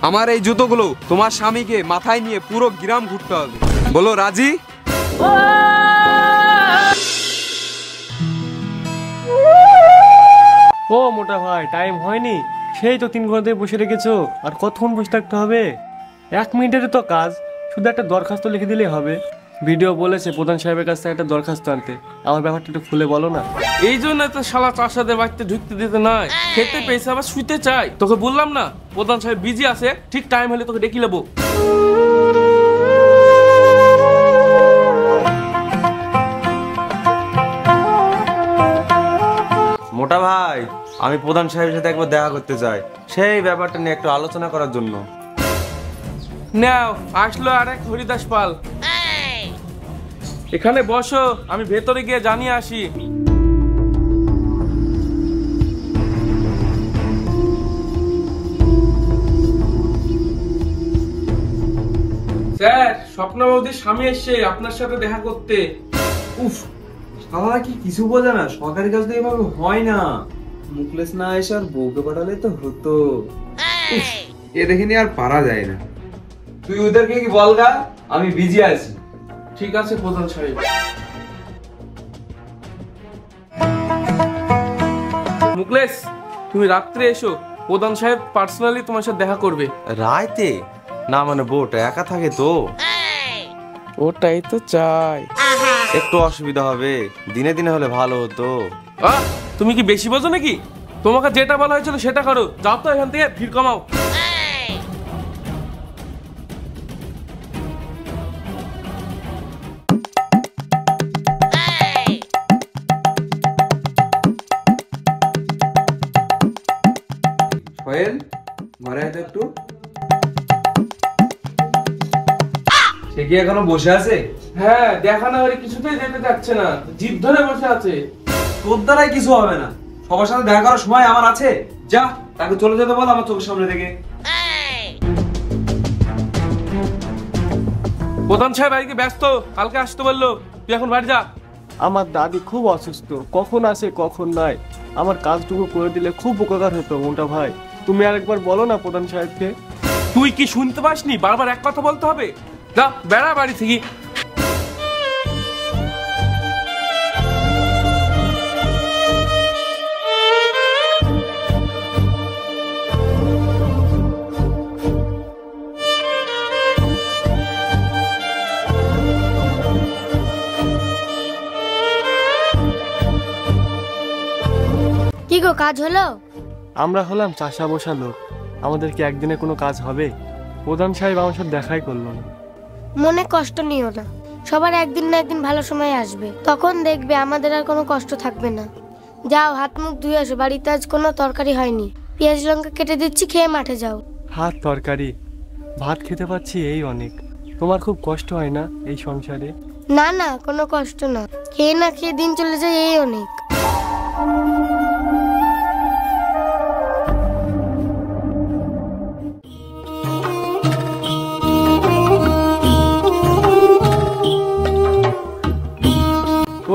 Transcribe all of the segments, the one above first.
আমার এই জুতোগুলো তোমার স্বামীকে মাথায় নিয়ে পুরো গ্রাম ঘুরতে হবে। বলো রাজি? ও মোটা ভাই, টাইম হয়নি? সেই তো 3 ঘন্টা বসে রেখেছো, আর কতক্ষণ বসে থাকতে হবে? 1 মিনিটের তো কাজ, শুধু একটা দরখাস্ত লিখে দিলেই হবে। ভিডিও বলেছে প্রধান সাহেবের কাছ থেকে একটা দরখাস্ত আনতে। আমার ব্যাপারটা একটু খুলে বলো না। এই জন্য তো শালা চাষাদের বাড়িতে ঢুকতে দিতে নাই, খেতে পেয়েছে আবার শুইতে চাই। তোকে বললাম না প্রধান সাহেব বিজি আছে, ঠিক টাইম হলে তোকে ডেকে নেবো। মোটা ভাই, আমি প্রধান সাহেবের সাথে একবার দেখা করতে চাই, সেই ব্যাপারটা নিয়ে একটু আলোচনা করার জন্য। নাও আসলো আরেক হরিদাস পাল। এখানে বসো, আমি ভেতরে গিয়ে জানিয়ে আসি। স্যার, স্বপ্নবতীর স্বামী এসছে আপনার সাথে দেখা করতে। উফ, শালা কি কিছু বোঝে না, সরকারি কাজ তো এভাবে হয় না। মুখলেস না এসে আর বউকে পাঠালে তো হতো। এ দেখিনি আর পারা যায় না। তুই ওদেরকে কি বলগা, আমি বিজি আছি। ঠিক আছে প্রধান সাহেব। মুকলেশ, তুমি রাত্রে এসো, প্রধান সাহেব পার্সোনালি তোমার সাথে দেখা করবে। রাইতে? না মানে বউটা একা থাকে তো। ওটাই তো চাই। একটু অসুবিধা হবে, দিনে দিনে হলে ভালো হতো। তুমি কি বেশি বোঝো নাকি? তোমাকে যেটা বলা হয়েছিল সেটা করো। যাও তো এখান থেকে, ভিড় কমাও। সোহেল, ঘরে আয় তো একটু। সে কি এখনো বসে আছে? হ্যাঁ, দেখা না হলে কিছুতেই যেতে যাচ্ছে না, জিদ ধরে বসে আছে। তোর দ্বারাই কিছু হবে না, সবার সাথে দেখা করার সময় আমার আছে। যা, তাকে চলে যেতে বল আমার চোখের সামনে থেকে। প্রধান সাহেব আজকে ব্যস্ত, কালকে আসতে বললো। তুই এখন বাড়ি যা। আমার দাদি খুব অসুস্থ, কখন আসে কখন নাই। আমার কাজটুকু করে দিলে খুব উপকার হতো মোটা ভাই। তুমি আরেকবার বলো না প্রধান সাহেবকে। তুই কি শুনতে পাসনি? বারবার এক কথা বলতে হবে? যা, বেড়া বাড়ি থেকে। কি গো, কাজ হলো? আমরা হলাম চাষা বসা লোক, আমাদের কি একদিনে কোনো কাজ হবে? প্রধান সাহেব আমার সাথে দেখাই করলো না। মনে কষ্ট নিও না, সবার একদিন না একদিন ভালো সময় আসবে, তখন দেখবে আমাদের আর কোনো কষ্ট থাকবে না। যাও, হাত মুখ ধুয়ে আসো, বাড়িতে আজ কোনো তরকারি হয়নি। পেঁয়াজ লঙ্কা কেটে দিচ্ছি, খেয়ে মাঠে যাও। হাত তরকারি, ভাত খেতে পাচ্ছি এই অনেক। তোমার খুব কষ্ট হয় না এই সংসারে? না না, কোনো কষ্ট না, খেয়ে না খেয়ে দিন চলে যায় এই অনেক।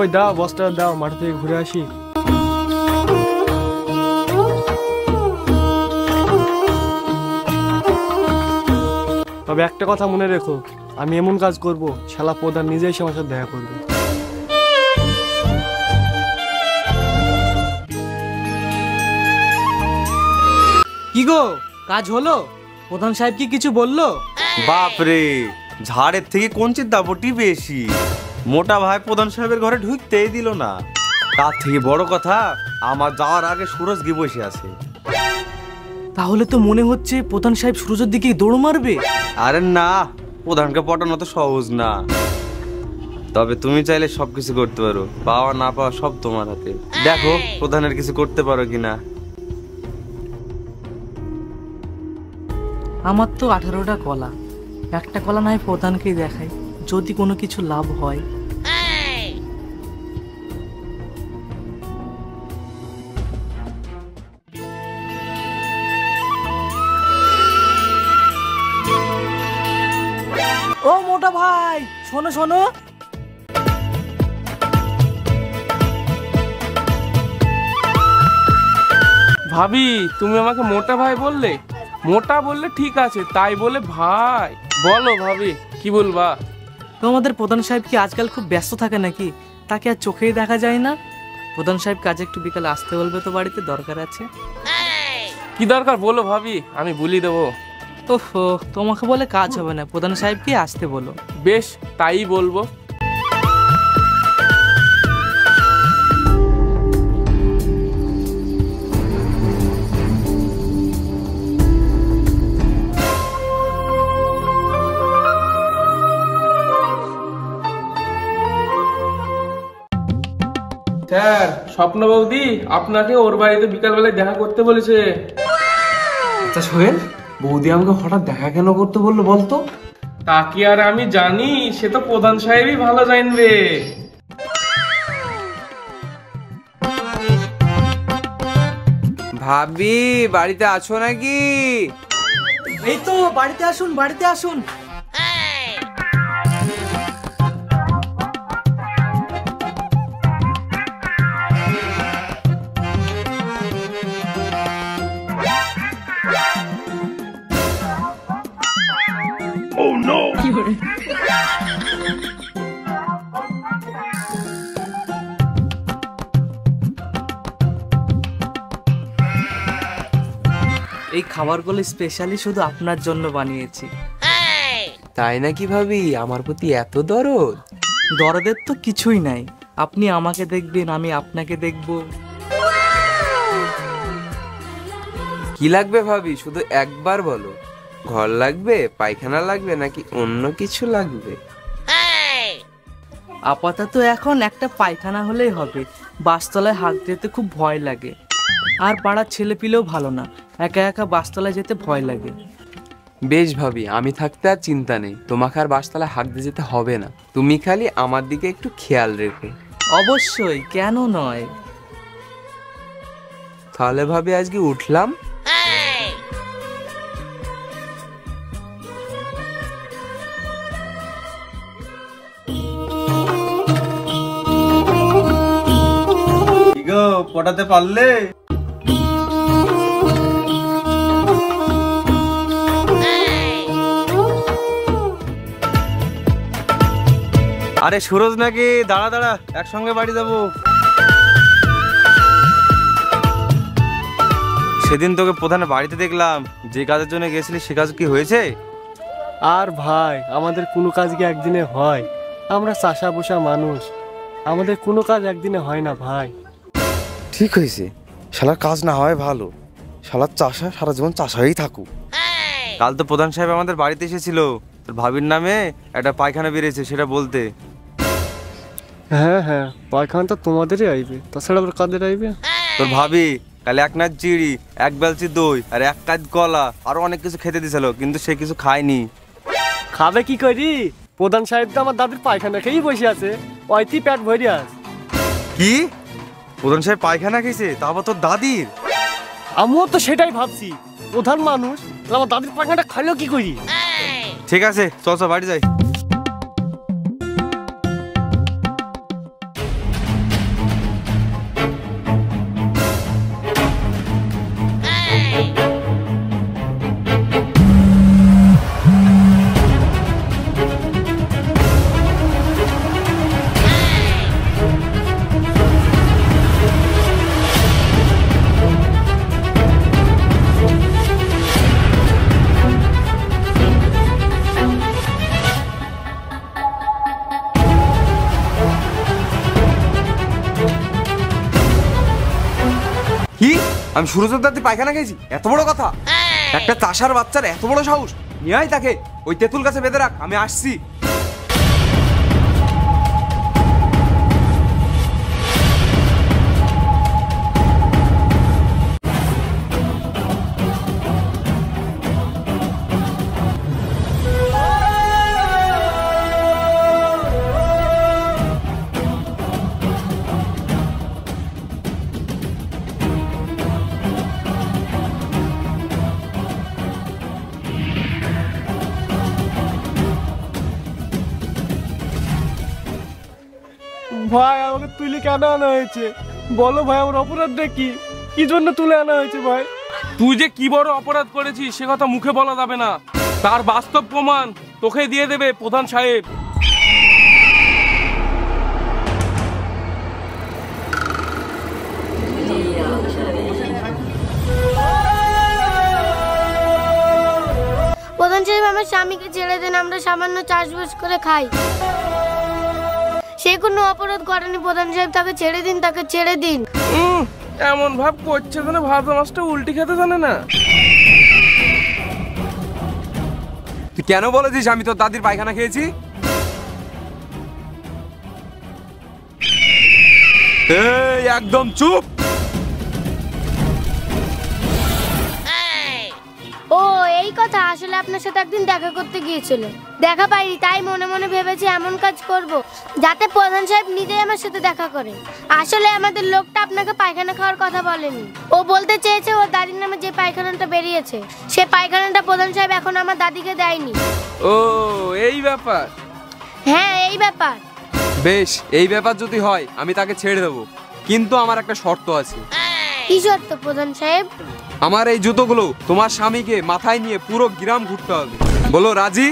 ওই দাও, বস্তাটা দাও, মাঠ থেকে ঘুরে আসি। তবে একটা কথা মনে রেখো, আমি এমন কাজ করব শালা প্রধান নিজেই আমার সাথে দেখা করবে। কি গো, কাজ হলো? প্রধান সাহেব কি কিছু বললো? বাপরে, ঝাড়ের থেকে কঞ্চির দাপটি বেশি। মোটা ভাই প্রধান সাহেবের ঘরে ঢুকতেই দিল না। তার থেকে বড় কথা, আমার যাওয়ার আগে সুরজ গিয়ে বসে আছে। তাহলে তো মনে হচ্ছে প্রধান সাহেব সুরজের দিকে দৌড় মারবে। আরে না, প্রধানকে পটানো তো সহজ না। তবে তুমি চাইলে সবকিছু করতে পারো, পাওয়া না পাওয়া সব তোমার হাতে। দেখো প্রধানের কিছু করতে পারো কিনা। আমার তো 18টা কলা, একটা কলা নয় প্রধানকেই দেখাই, যদি কোনো কিছু লাভ হয়। ও মোটা ভাই, শোনো শোনো। ভাবি, তুমি আমাকে মোটা ভাই বললে? মোটা বললে ঠিক আছে, তাই বলে ভাই। বলো ভাবি, কি বলবা? তোমাদের প্রধান সাহেব কি আজকাল খুব ব্যস্ত থাকে নাকি? তাকে আর চোখেই দেখা যায় না। প্রধান সাহেব কাজে একটু বিকালে আসতে বলবে তো, বাড়িতে দরকার আছে। কি দরকার বলো ভাবি, আমি বলি দেবো। ওহো, তোমাকে বলে কাজ হবে না, প্রধান সাহেবকে আসতে বলো। বেশ, তাই বলবো। স্যার, স্বপ্ন বৌদি আপনাকে ওর বাড়িতে বিকালবেলায় দেখা করতে বলেছে। আচ্ছা সোহেল, বৌদি আমাকে হঠাৎ দেখা কেন করতে বললো বলতো? তা কি আর আমি জানি, সে তো প্রধান সাহেবই ভালো জানবে। ভাবি বাড়িতে আছো নাকি? এই তো, বাড়িতে আসুন, বাড়িতে আসুন। এই খাবারগুলো স্পেশালি শুধু আপনার জন্য বানিয়েছি। তাই নাকি ভাবি? আমার প্রতি এত দরদ? দরদের তো কিছুই নাই, আপনি আমাকে দেখবেন, আমি আপনাকে দেখব। কি লাগবে ভাবি, শুধু একবার বলো। ঘর লাগবে, পায়খানা লাগবে, নাকি অন্য কিছু লাগবে? আপাতত এখন একটা পায়খানা হলেই হবে। বাসতলায় হাত দিতে খুব ভয় লাগে, আর পাড়ার ছেলে পিলেও ভালো না, একা একা বাসতলায় যেতে ভয় লাগে। বেশ ভাবি, আমি থাকতে আর চিন্তা নেই, তোমাকে আর বাসতলায় হাঁক দিয়ে যেতে হবে না। তুমি খালি আমার দিকে একটু খেয়াল রেখো। অবশ্যই, কেন নয়। তাহলে ভাবি আজকে উঠলাম। কি গো, পটাতে পারলে? আরে সুরজ নাকি? দাঁড়া দাঁড়া, একসঙ্গে বাড়ি যাবো। সেদিন তোকে প্রধানের বাড়িতে দেখলাম, যে কাজের জন্য গেছিলি সে কাজ কি হয়েছে? আর ভাই, আমাদের কোনো কাজ কি একদিনে হয়? আমরা চাষা বসা মানুষ, আমাদের কোনো কাজ একদিনে হয় না ভাই। ঠিক হয়েছে, শালার কাজ না হয় ভালো, শালার চাষা সারা জীবন চাষাই থাকুক। কাল তো প্রধান সাহেব আমাদের বাড়িতে এসেছিল, তোর ভাবির নামে একটা পায়খানা বেরিয়েছে সেটা বলতে। হ্যাঁ হ্যাঁ, পায়খানা তো তোমাদেরই আইবে, তাছাড়া আবার কাদের আইবে? তোর ভাবি কাল এক নাচ চিড়ি, এক বেলচি দই আর এক কাজ কলা আরো অনেক কিছু খেতে দিছিল, কিন্তু সে কিছু খায়নি। খাবে কি করি? প্রধান সাহেব তো আমার দাদির পায়খানা খেয়েই বসে আছে, ওইটি পেট ভরে আস। কি? প্রধান সাহেব পায়খানা খেয়েছে, তারপর তোর দাদির? আমিও তো সেটাই ভাবছি, প্রধান মানুষ আমার দাদির পায়খানাটা খাইলো কি করি? ঠিক আছে, চল চল বাড়ি যাই। কি? আমি সুরজের দাদি পায়খানা খেয়েছি? এত বড় কথা! একটা চাষার বাচ্চার এত বড় সাহস! নিয়ে আয় তাকে, ওই তেঁতুল গাছে বেঁধে রাখ, আমি আসছি। ভাই, আমাকে তুলে কেন আনা হয়েছে? বলো ভাই, আমার অপরাধটা কি? কি জন্য তুলে আনা হয়েছে ভাই? তুই যে কি বড় অপরাধ করেছিস সে কথা মুখে বলা যাবে না, তার বাস্তব প্রমাণ তোকে দিয়ে দেবে প্রধান সাহেব। প্রধান সাহেব আমার স্বামীকে ছেড়ে দেন, আমরা সামান্য চাষবাস করে খাই। সে কোনো অপরাধ করেনি প্রধান সাহেব, তাকে ছেড়ে দিন, তাকে ছেড়ে দিন। এমন ভাব করছে যেন ভাজা মাছটা উল্টি খেতে জানে না। তুই কেন বলেছিস আমি তোর দাদির পায়খানা খেয়েছি? এই একদম চুপ। ও এই কথা, আসলে আপনার সাথে একদিন দেখা করতে গিয়েছিল, দেখা পাইনি, তাই মনে মনে ভেবেছি এমন কাজ করব যাতে প্রধান সাহেব নিজেই আমার সাথে দেখা করে। আসলে আমাদের লোকটা আপনাকে পায়খানা খাওয়ার কথা বলেনি, ও বলতে চেয়েছে ওর দাদির নামে যে পায়খানাটা বেরিয়েছে সে পায়খানাটা প্রধান সাহেব এখন আমার দাদিকে দেয়নি। ও এই ব্যাপার। হ্যাঁ এই ব্যাপার। বেশ, এই ব্যাপার যদি হয় আমি তাকে ছেড়ে দেবো, কিন্তু আমার একটা শর্ত আছে। কি শর্ত প্রধান সাহেব? আমার এই জুতোগুলো তোমার স্বামীকে মাথায় নিয়ে পুরো গ্রাম ঘুরতে হবে। বলো রাজি?